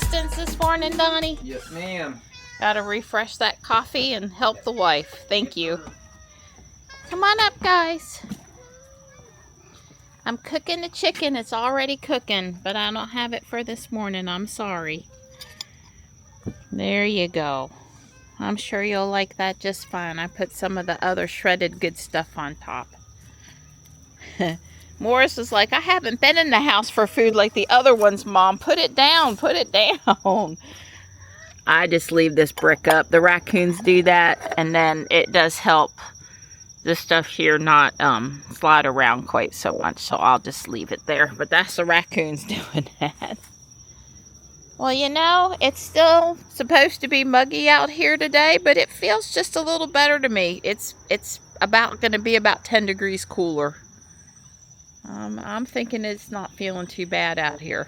assistance this morning, Donnie? Yes, ma'am. Gotta refresh that coffee and help the wife. Thank you. Come on up, guys. I'm cooking the chicken. It's already cooking, but I don't have it for this morning. I'm sorry. There you go. I'm sure you'll like that just fine. I put some of the other shredded good stuff on top. Morris was like, I haven't been in the house for food like the other ones, Mom. Put it down. Put it down. I just leave this brick up. The raccoons do that, and then it does help this stuff here not slide around quite so much, so I'll just leave it there. But that's the raccoons doing that. Well, you know, it's still supposed to be muggy out here today, but it feels just a little better to me. It's about going to be about 10 degrees cooler. I'm thinking it's not feeling too bad out here.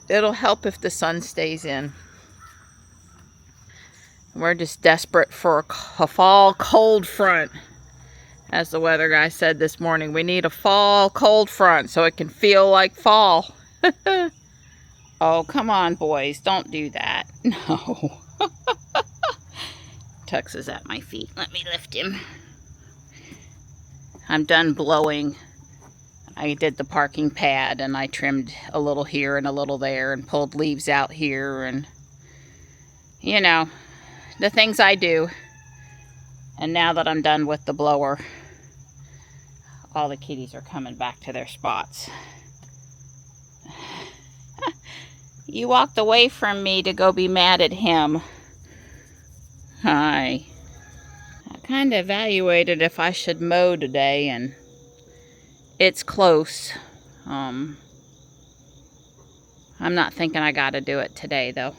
It'll help if the sun stays in. We're just desperate for a fall cold front. As the weather guy said this morning, we need a fall cold front so it can feel like fall. Oh, come on, boys. Don't do that. No. Tux is at my feet. Let me lift him. I'm done blowing. I did the parking pad and I trimmed a little here and a little there and pulled leaves out here and, you know, the things I do. And now that I'm done with the blower, all the kitties are coming back to their spots. You walked away from me to go be mad at him. Hi. I kind of evaluated if I should mow today, and it's close. I'm not thinking I got to do it today, though.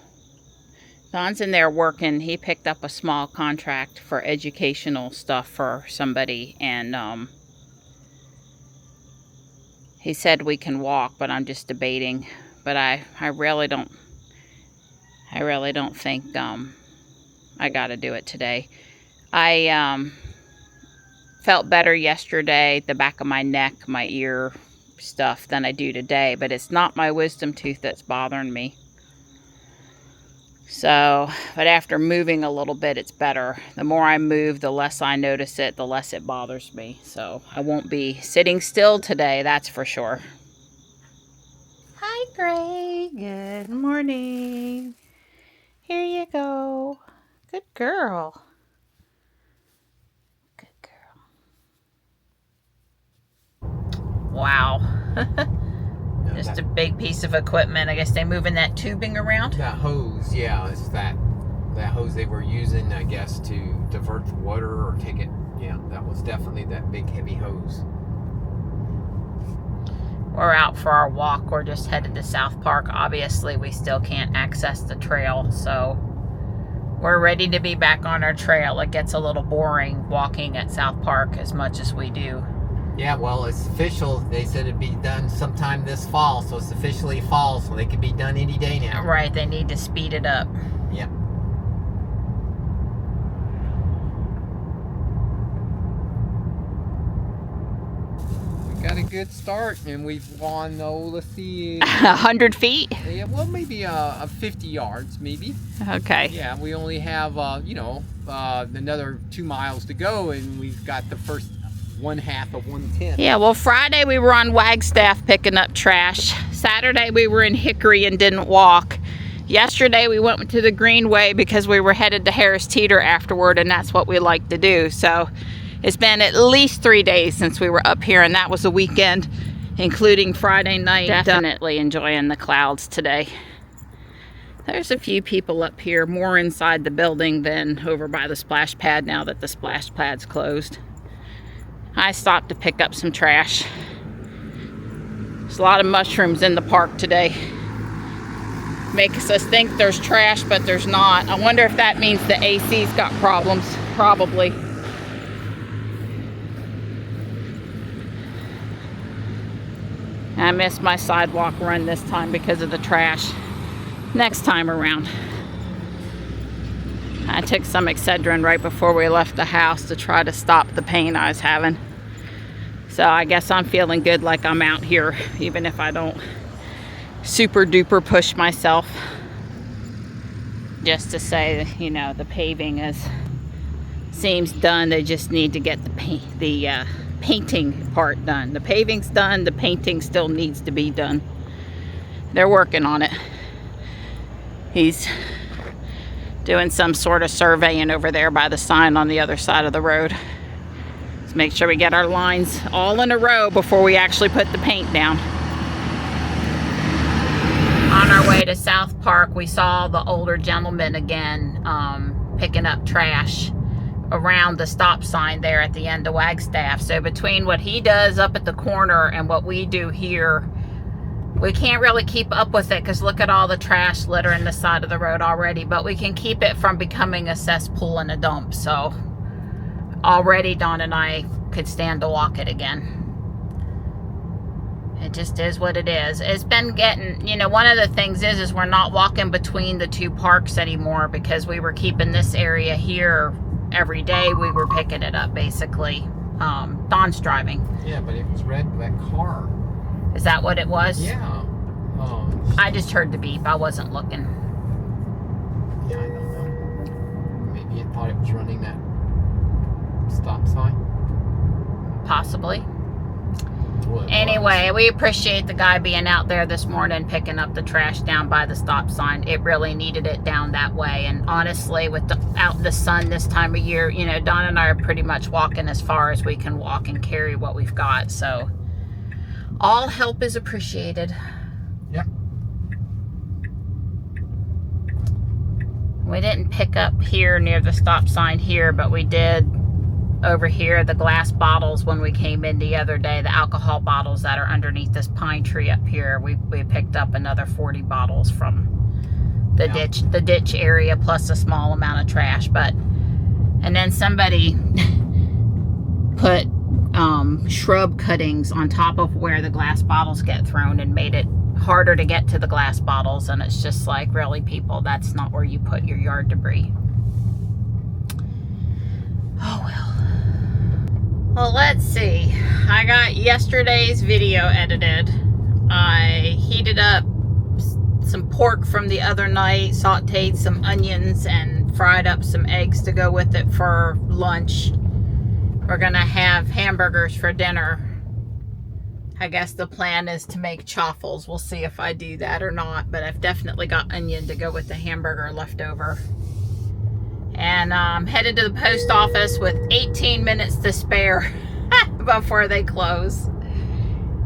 Don's in there working. He picked up a small contract for educational stuff for somebody, and he said we can walk, but I'm just debating. But I really don't think I got to do it today. I felt better yesterday, the back of my neck, my ear stuff, than I do today, but it's not my wisdom tooth that's bothering me. So, but after moving a little bit, it's better. The more I move, the less I notice it, the less it bothers me. So I won't be sitting still today, that's for sure. Hi, Gray. Good morning. Here you go. Good girl. Good girl. Wow. Just a big piece of equipment. I guess they're moving that tubing around. That hose, yeah, it's that hose they were using, I guess, to divert the water or take it. Yeah, that was definitely that big heavy hose. We're out for our walk. We're just headed to South Park. Obviously, we still can't access the trail, so we're ready to be back on our trail. It gets a little boring walking at South Park as much as we do. Yeah, well, it's official. They said it'd be done sometime this fall, so it's officially fall, so they could be done any day now. Right, they need to speed it up. Yep. We got a good start, and we've won, let's see. 100 feet? Yeah, well, maybe 50 yards, maybe. Okay. Yeah, we only have, another 2 miles to go, and we've got the first 1/2 of 1/10. Yeah, well, Friday we were on Wagstaff picking up trash. Saturday we were in Hickory and didn't walk. Yesterday we went to the Greenway because we were headed to Harris Teeter afterward, and that's what we like to do. So it's been at least 3 days since we were up here, and that was a weekend, including Friday night. Definitely enjoying the clouds today. There's a few people up here, more inside the building than over by the splash pad now that the splash pad's closed. I stopped to pick up some trash. There's a lot of mushrooms in the park today. Makes us think there's trash, but there's not. I wonder if that means the AC's got problems. Probably. I missed my sidewalk run this time because of the trash. Next time around. I took some Excedrin right before we left the house to try to stop the pain I was having. So I guess I'm feeling good like I'm out here, even if I don't super duper push myself just to say, you know, the paving seems done. They just need to get the painting part done. The paving's done. The painting still needs to be done. They're working on it. He's doing some sort of surveying over there by the sign on the other side of the road. Let's make sure we get our lines all in a row before we actually put the paint down. On our way to South Park, we saw the older gentleman again picking up trash around the stop sign there at the end of Wagstaff. So between what he does up at the corner and what we do here, we can't really keep up with it because look at all the trash littering the side of the road already, but we can keep it from becoming a cesspool and a dump. So already Dawn and I could stand to walk it again. It just is what it is. It's been getting, you know, one of the things is we're not walking between the two parks anymore because we were keeping this area here every day. We were picking it up basically. Dawn's driving. Yeah, but it was red with that car. Is that what it was? Yeah. I just heard the beep. I wasn't looking. Yeah, I don't know. Maybe it thought it was running that stop sign. Possibly. Well, anyway, we appreciate the guy being out there this morning picking up the trash down by the stop sign. It really needed it down that way. And honestly, with out in the sun this time of year, you know, Dawn and I are pretty much walking as far as we can walk and carry what we've got. So all help is appreciated. Yep. We didn't pick up here near the stop sign here, but we did over here, the glass bottles when we came in the other day, the alcohol bottles that are underneath this pine tree up here. We picked up another 40 bottles from the ditch area, plus a small amount of trash. And then somebody put shrub cuttings on top of where the glass bottles get thrown and made it harder to get to the glass bottles. And it's just like, really, people, that's not where you put your yard debris. Oh well. Well, let's see. I got yesterday's video edited. I heated up some pork from the other night, sauteed some onions, and fried up some eggs to go with it for lunch. We're gonna have hamburgers for dinner. I guess the plan is to make chaffles. We'll see if I do that or not, but I've definitely got onion to go with the hamburger left over. And I'm headed to the post office with 18 minutes to spare before they close.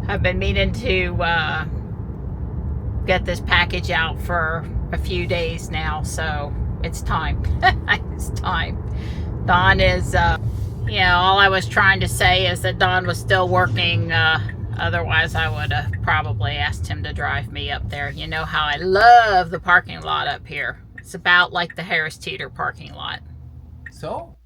I've been meaning to get this package out for a few days now, so it's time. It's time. Dawn is, all I was trying to say is that Dawn was still working. Otherwise, I would have probably asked him to drive me up there. You know how I love the parking lot up here. It's about like the Harris Teeter parking lot. So,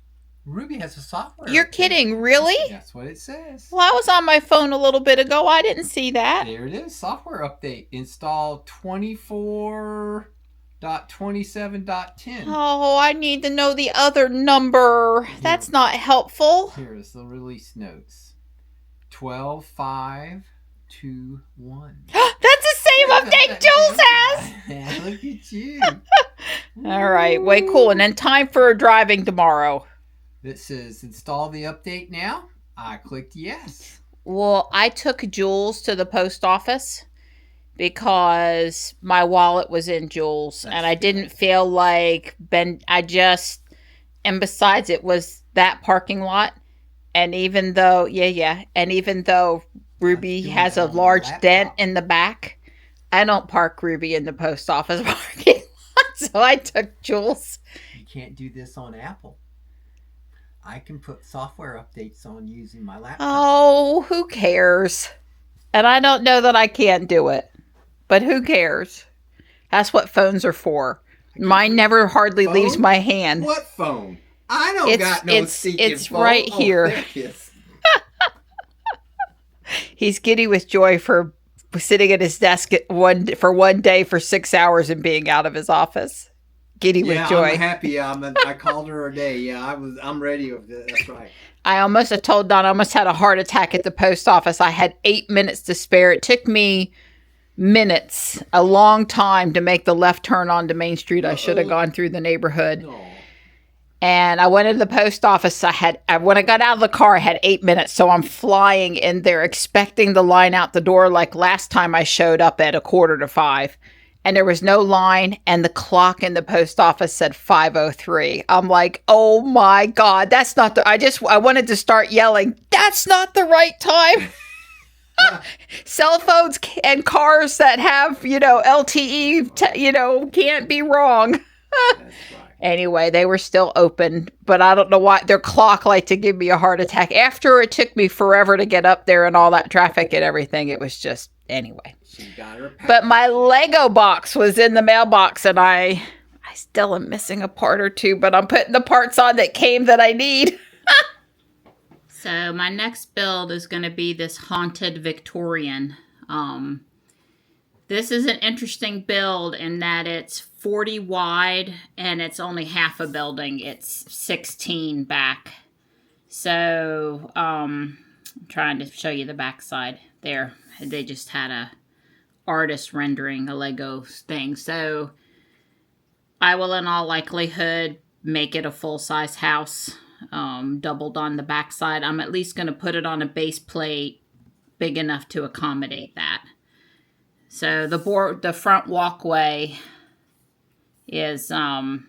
Ruby has a software. You're kidding, really? That's what it says. Well, I was on my phone a little bit ago. I didn't see that. There it is. Software update. Install 24.27.10. Oh, I need to know the other number. That's not helpful. Here is the release notes. 12.5.2.1. That's the same update Jules has. Look at you. All right, way cool. And then time for driving tomorrow. It says install the update now. I clicked yes. Well, I took Jules to the post office because my wallet was in Jules. And I didn't feel like and besides, it was that parking lot. And even though, and even though Ruby has a large dent in the back, I don't park Ruby in the post office parking lot, so I took Jules. You can't do this on Apple. I can put software updates on using my laptop. Oh, who cares? And I don't know that I can't do it, but who cares? That's what phones are for. Mine never hardly leaves my hand. What phone? I don't got no stinking phone. It's right here. There it is. He's giddy with joy for sitting at his desk for one day for 6 hours and being out of his office. Giddy with joy. I'm happy. I called her a day. Yeah, I'm ready with it. That's right. I almost had told Dawn I almost had a heart attack at the post office. I had 8 minutes to spare. It took me minutes, a long time to make the left turn onto Main Street. I should have gone through the neighborhood. No. And I went into the post office. When I got out of the car, I had 8 minutes. So I'm flying in there, expecting the line out the door like last time I showed up at 4:45. And there was no line. And the clock in the post office said 5:03. I'm like, oh my God, that's not the, I wanted to start yelling, that's not the right time. Cell phones and cars that have, LTE, can't be wrong. That's right. Anyway, they were still open, but I don't know why their clock liked to give me a heart attack. After it took me forever to get up there and all that traffic and everything, it was just, anyway. She got her package. But my Lego box was in the mailbox, and I still am missing a part or two, but I'm putting the parts on that came that I need. So my next build is going to be this haunted Victorian. This is an interesting build in that it's 40 wide and it's only half a building. It's 16 back. So I'm trying to show you the back side there. They just had a artist rendering a Lego thing. So I will in all likelihood make it a full-size house. Doubled on the back side. I'm at least going to put it on a base plate big enough to accommodate that. So the front walkway is 8.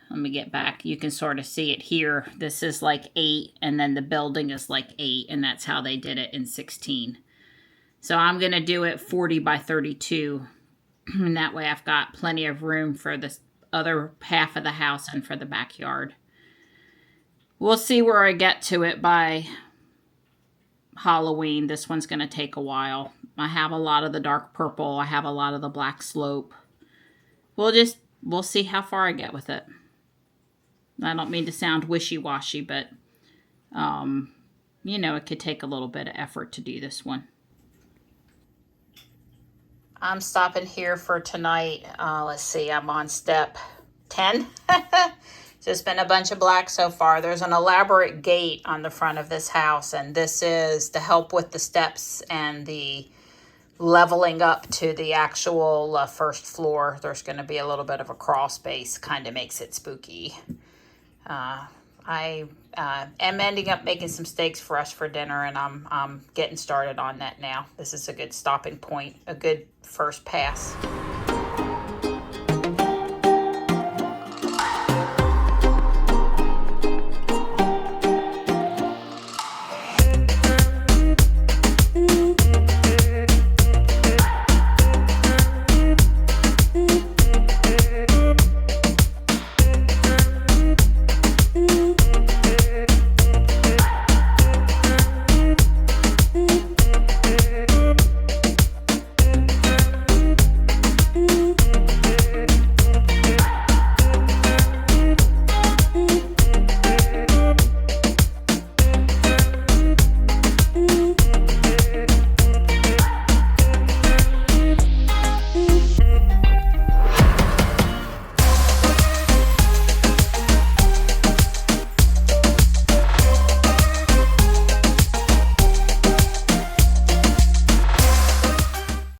Let me get back. You can sort of see it here. This is like 8, and then the building is like 8, and that's how they did it in 16. So I'm going to do it 40 by 32, and that way I've got plenty of room for this other half of the house and for the backyard. We'll see where I get to it by Halloween. This one's going to take a while. I have a lot of the dark purple. I have a lot of the black slope. We'll see how far I get with it. I don't mean to sound wishy-washy, but it could take a little bit of effort to do this one. I'm stopping here for tonight. Let's see, I'm on step 10. So it's been a bunch of black so far. There's an elaborate gate on the front of this house, and this is to help with the steps and the leveling up to the actual first floor. There's going to be a little bit of a crawl space, kind of makes it spooky. I am ending up making some steaks for us for dinner, and I'm getting started on that now. This is a good stopping point, a good first pass.